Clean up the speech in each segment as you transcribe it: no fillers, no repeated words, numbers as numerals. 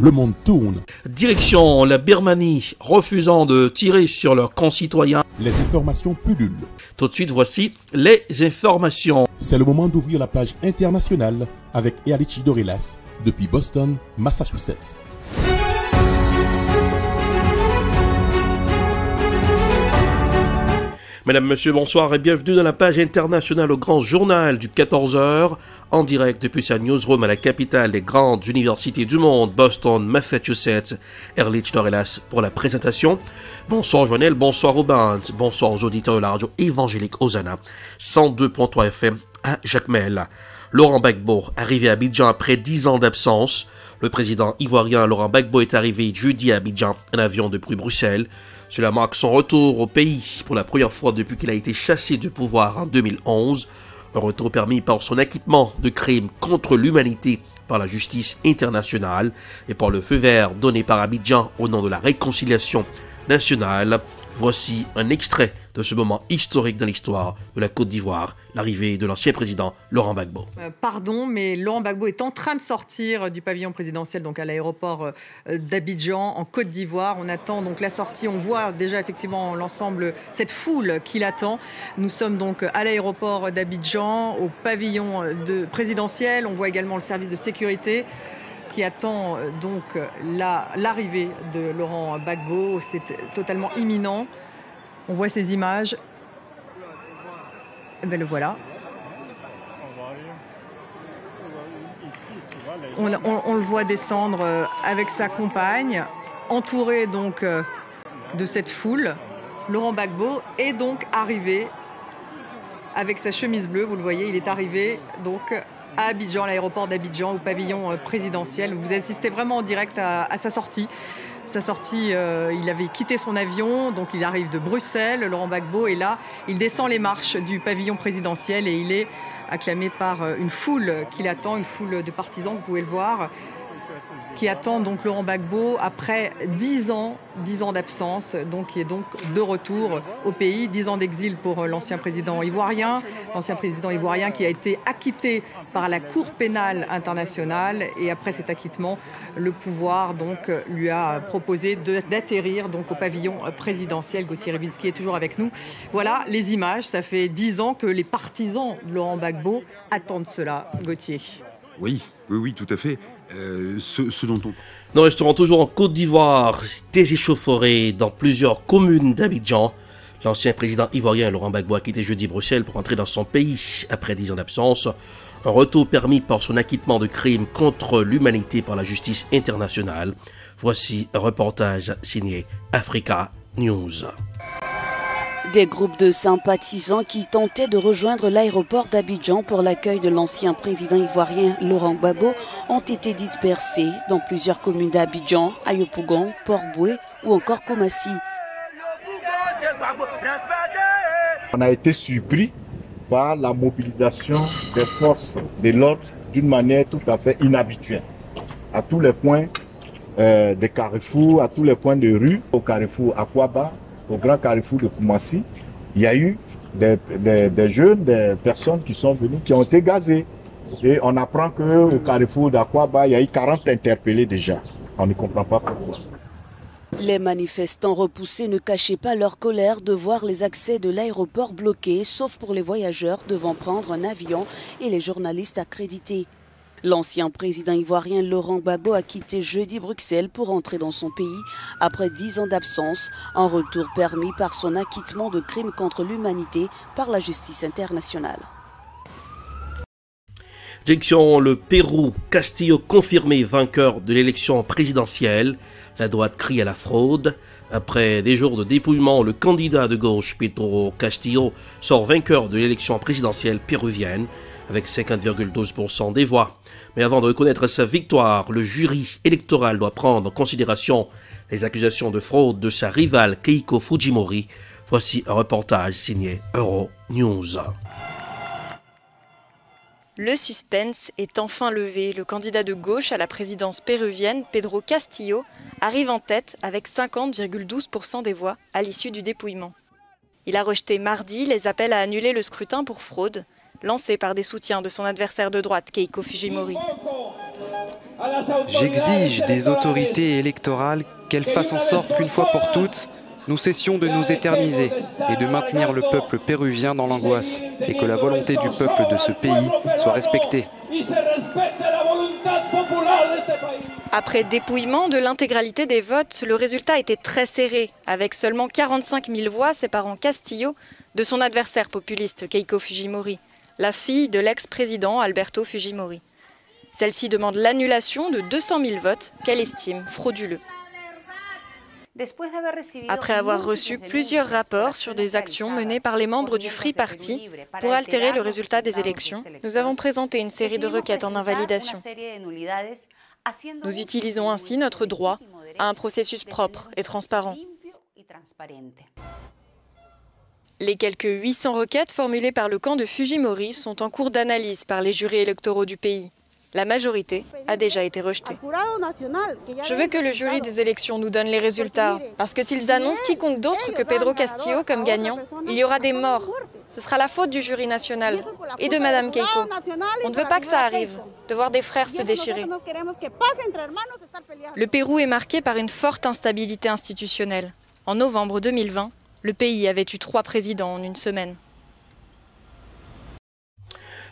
le monde tourne. Direction la Birmanie, refusant de tirer sur leurs concitoyens. Les informations pullulent. Tout de suite, voici les informations. C'est le moment d'ouvrir la page internationale avec Erlich Dorelas depuis Boston, Massachusetts. Mesdames, Messieurs, bonsoir et bienvenue dans la page internationale au grand journal du 14h, en direct depuis sa newsroom à la capitale des grandes universités du monde, Boston, Massachusetts. Erlich Dorelas pour la présentation. Bonsoir Joannel, bonsoir Robin, bonsoir aux auditeurs de la radio évangélique Hosanna, 102.3 FM à Jacmel. Laurent Gbagbo, arrivé à Abidjan après 10 ans d'absence. Le président ivoirien Laurent Gbagbo est arrivé jeudi à Abidjan en avion depuis Bruxelles. Cela marque son retour au pays pour la première fois depuis qu'il a été chassé du pouvoir en 2011. Un retour permis par son acquittement de crimes contre l'humanité par la justice internationale et par le feu vert donné par Abidjan au nom de la réconciliation nationale. Voici un extrait de ce moment historique dans l'histoire de la Côte d'Ivoire, l'arrivée de l'ancien président Laurent Gbagbo. Pardon, mais Laurent Gbagbo est en train de sortir du pavillon présidentiel, donc à l'aéroport d'Abidjan, en Côte d'Ivoire. On attend donc la sortie. On voit déjà effectivement l'ensemble, cette foule qui l'attend. Nous sommes donc à l'aéroport d'Abidjan, au pavillon présidentiel. On voit également le service de sécurité qui attend donc l'arrivée de Laurent Gbagbo. C'est totalement imminent. On voit ces images. Et bien le voilà. On le voit descendre avec sa compagne, entouré donc de cette foule. Laurent Gbagbo est donc arrivé avec sa chemise bleue. Vous le voyez, il est arrivé donc à Abidjan, l'aéroport d'Abidjan, au pavillon présidentiel. Vous assistez vraiment en direct à sa sortie. Sa sortie, il avait quitté son avion, donc il arrive de Bruxelles, Laurent Gbagbo est là. Il descend les marches du pavillon présidentiel et il est acclamé par une foule qui l'attend, une foule de partisans, vous pouvez le voir, qui attend donc Laurent Gbagbo après 10 ans d'absence, donc qui est donc de retour au pays. 10 ans d'exil pour l'ancien président ivoirien qui a été acquitté par la Cour pénale internationale. Et après cet acquittement, le pouvoir donc lui a proposé d'atterrir donc au pavillon présidentiel. Gauthier Ribinski est toujours avec nous. Voilà les images. Ça fait 10 ans que les partisans de Laurent Gbagbo attendent cela. Gauthier. Oui, tout à fait. Ce dont on... Nous resterons toujours en Côte d'Ivoire, des échauffourées dans plusieurs communes d'Abidjan. L'ancien président ivoirien Laurent Gbagbo a quitté jeudi Bruxelles pour rentrer dans son pays après 10 ans d'absence. Un retour permis par son acquittement de crimes contre l'humanité par la justice internationale. Voici un reportage signé Africa News. Des groupes de sympathisants qui tentaient de rejoindre l'aéroport d'Abidjan pour l'accueil de l'ancien président ivoirien Laurent Gbagbo ont été dispersés dans plusieurs communes d'Abidjan, Ayopougon, Port-Boué ou encore Koumassi. On a été surpris par la mobilisation des forces de l'ordre d'une manière tout à fait inhabituelle. À tous les points des carrefours, à tous les coins de rue, au carrefour Akwaba, au grand carrefour de Koumassi, il y a eu des jeunes, des personnes qui sont venues, qui ont été gazées. Et on apprend qu'au carrefour d'Akwaba, il y a eu 40 interpellés déjà. On ne comprend pas pourquoi. Les manifestants repoussés ne cachaient pas leur colère de voir les accès de l'aéroport bloqués, sauf pour les voyageurs devant prendre un avion et les journalistes accrédités. L'ancien président ivoirien Laurent Gbagbo a quitté jeudi Bruxelles pour rentrer dans son pays après 10 ans d'absence, un retour permis par son acquittement de crimes contre l'humanité par la justice internationale. Direction le Pérou, Castillo confirmé vainqueur de l'élection présidentielle. La droite crie à la fraude. Après des jours de dépouillement, le candidat de gauche Pedro Castillo sort vainqueur de l'élection présidentielle péruvienne avec 50,12% des voix. Mais avant de reconnaître sa victoire, le jury électoral doit prendre en considération les accusations de fraude de sa rivale Keiko Fujimori. Voici un reportage signé Euronews. Le suspense est enfin levé. Le candidat de gauche à la présidence péruvienne, Pedro Castillo, arrive en tête avec 50,12% des voix à l'issue du dépouillement. Il a rejeté mardi les appels à annuler le scrutin pour fraude, lancés par des soutiens de son adversaire de droite, Keiko Fujimori. J'exige des autorités électorales qu'elles fassent en sorte qu'une fois pour toutes, nous cessions de nous éterniser et de maintenir le peuple péruvien dans l'angoisse et que la volonté du peuple de ce pays soit respectée. Après dépouillement de l'intégralité des votes, le résultat était très serré, avec seulement 45 000 voix séparant Castillo de son adversaire populiste Keiko Fujimori, la fille de l'ex-président Alberto Fujimori. Celle-ci demande l'annulation de 200 000 votes qu'elle estime frauduleux. Après avoir reçu plusieurs rapports sur des actions menées par les membres du Free Party pour altérer le résultat des élections, nous avons présenté une série de requêtes en invalidation. Nous utilisons ainsi notre droit à un processus propre et transparent. Les quelques 800 requêtes formulées par le camp de Fujimori sont en cours d'analyse par les jurys électoraux du pays. La majorité a déjà été rejetée. Je veux que le jury des élections nous donne les résultats, parce que s'ils annoncent quiconque d'autre que Pedro Castillo comme gagnant, il y aura des morts. Ce sera la faute du jury national et de Madame Keiko. On ne veut pas que ça arrive, de voir des frères se déchirer. Le Pérou est marqué par une forte instabilité institutionnelle. En novembre 2020, le pays avait eu 3 présidents en une semaine.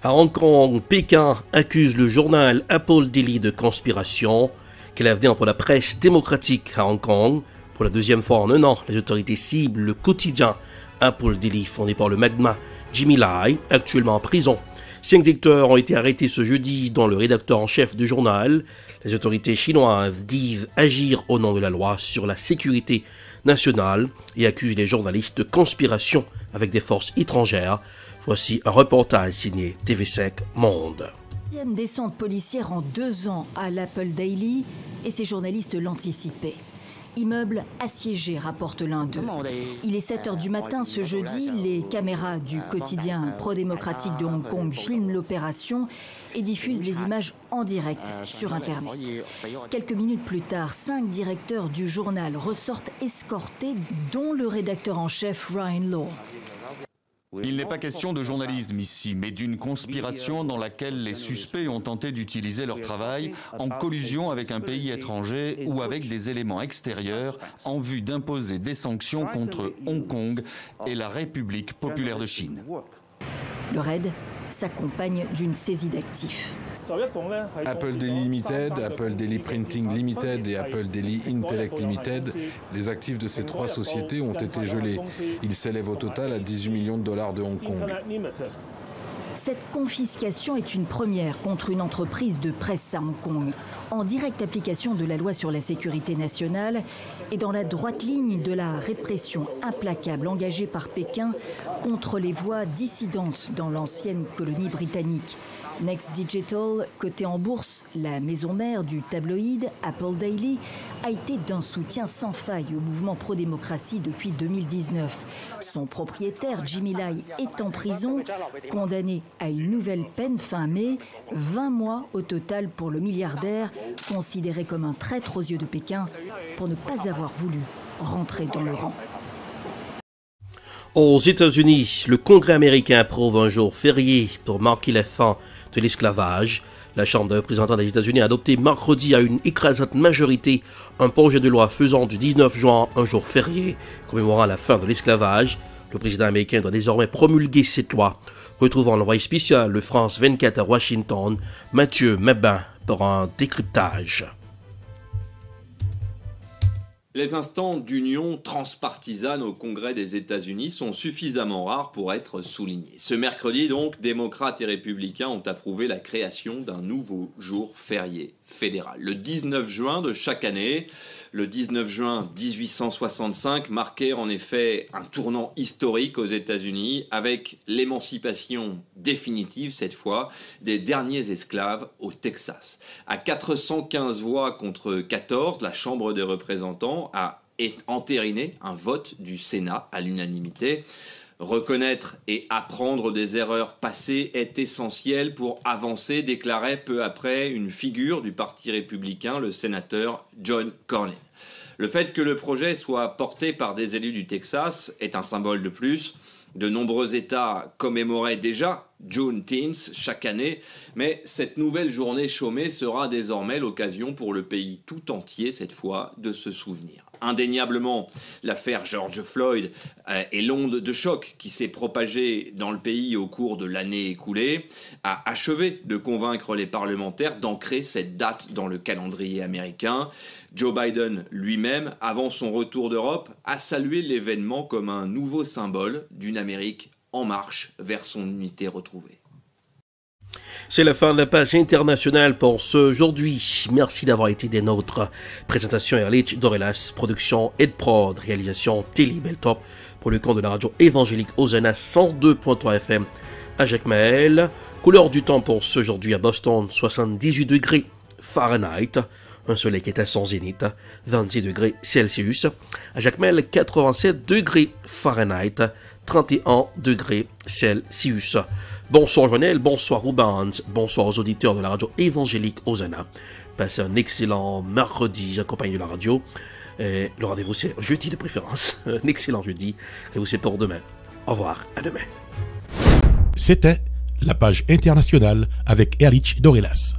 À Hong Kong, Pékin accuse le journal Apple Daily de conspiration. Quel avenir pour la presse démocratique à Hong Kong? Pour la deuxième fois en un an, les autorités ciblent le quotidien Apple Daily, fondé par le magma Jimmy Lai, actuellement en prison. 5 directeurs ont été arrêtés ce jeudi, dont le rédacteur en chef du journal. Les autorités chinoises disent agir au nom de la loi sur la sécurité nationale et accusent les journalistes de conspiration avec des forces étrangères. Voici un reportage signé TV5 Monde. Deuxième descente policière en 2 ans à l'Apple Daily et ces journalistes l'anticipaient. Immeuble assiégé, rapporte l'un d'eux. Il est 7 h du matin ce jeudi. Les caméras du quotidien pro-démocratique de Hong Kong filment l'opération et diffusent les images en direct sur Internet. Quelques minutes plus tard, 5 directeurs du journal ressortent escortés, dont le rédacteur en chef Ryan Law. Il n'est pas question de journalisme ici, mais d'une conspiration dans laquelle les suspects ont tenté d'utiliser leur travail en collusion avec un pays étranger ou avec des éléments extérieurs en vue d'imposer des sanctions contre Hong Kong et la République populaire de Chine. Le raid s'accompagne d'une saisie d'actifs. Apple Daily Limited, Apple Daily Printing Limited et Apple Daily Intellect Limited, les actifs de ces 3 sociétés ont été gelés. Ils s'élèvent au total à 18 millions de dollars de Hong Kong. Cette confiscation est une première contre une entreprise de presse à Hong Kong, en directe application de la loi sur la sécurité nationale et dans la droite ligne de la répression implacable engagée par Pékin contre les voix dissidentes dans l'ancienne colonie britannique. Next Digital, cotée en bourse, la maison mère du tabloïd Apple Daily, a été d'un soutien sans faille au mouvement pro-démocratie depuis 2019. Son propriétaire, Jimmy Lai, est en prison, condamné à une nouvelle peine fin mai, 20 mois au total pour le milliardaire, considéré comme un traître aux yeux de Pékin pour ne pas avoir voulu rentrer dans le rang. Aux États-Unis, le Congrès américain approuve un jour férié pour marquer la fin de l'esclavage. La Chambre des représentants des États-Unis a adopté mercredi à une écrasante majorité un projet de loi faisant du 19 juin un jour férié, commémorant la fin de l'esclavage. Le président américain doit désormais promulguer cette loi. Retrouvant l'envoyé spécial de France 24 à Washington, Mathieu Mabin, pour un décryptage. Les instants d'union transpartisane au Congrès des États-Unis sont suffisamment rares pour être soulignés. Ce mercredi, donc, démocrates et républicains ont approuvé la création d'un nouveau jour férié fédéral. Le 19 juin de chaque année, le 19 juin 1865 marquait en effet un tournant historique aux États-Unis avec l'émancipation définitive, cette fois, des derniers esclaves au Texas. À 415 voix contre 14, la Chambre des représentants a entériné un vote du Sénat à l'unanimité. Reconnaître et apprendre des erreurs passées est essentiel pour avancer, déclarait peu après une figure du Parti républicain, le sénateur John Cornyn. Le fait que le projet soit porté par des élus du Texas est un symbole de plus. De nombreux États commémoraient déjà Juneteenth chaque année, mais cette nouvelle journée chômée sera désormais l'occasion pour le pays tout entier, cette fois, de se souvenir. Indéniablement, l'affaire George Floyd et l'onde de choc qui s'est propagée dans le pays au cours de l'année écoulée a achevé de convaincre les parlementaires d'ancrer cette date dans le calendrier américain. Joe Biden lui-même, avant son retour d'Europe, a salué l'événement comme un nouveau symbole d'une Amérique en marche vers son unité retrouvée. C'est la fin de la page internationale pour ce aujourd'hui. Merci d'avoir été des nôtres. Présentation Erlich Dorelas, production Edprod, réalisation Telly Beltop pour le compte de la radio évangélique Hosanna 102.3 FM à Jacmel. Couleur du temps pour ce aujourd'hui à Boston, 78 degrés Fahrenheit. Un soleil qui est à son zénith, 26 degrés Celsius. À Jacmel, 87 degrés Fahrenheit, 31 degrés Celsius. Bonsoir Jonel, bonsoir Rubans, bonsoir aux auditeurs de la radio évangélique Hosanna. Passez un excellent mercredi accompagné de la radio. Et le rendez-vous c'est jeudi de préférence. Un excellent jeudi. Et vous c'est pour demain. Au revoir, à demain. C'était la page internationale avec Erlich Dorelas.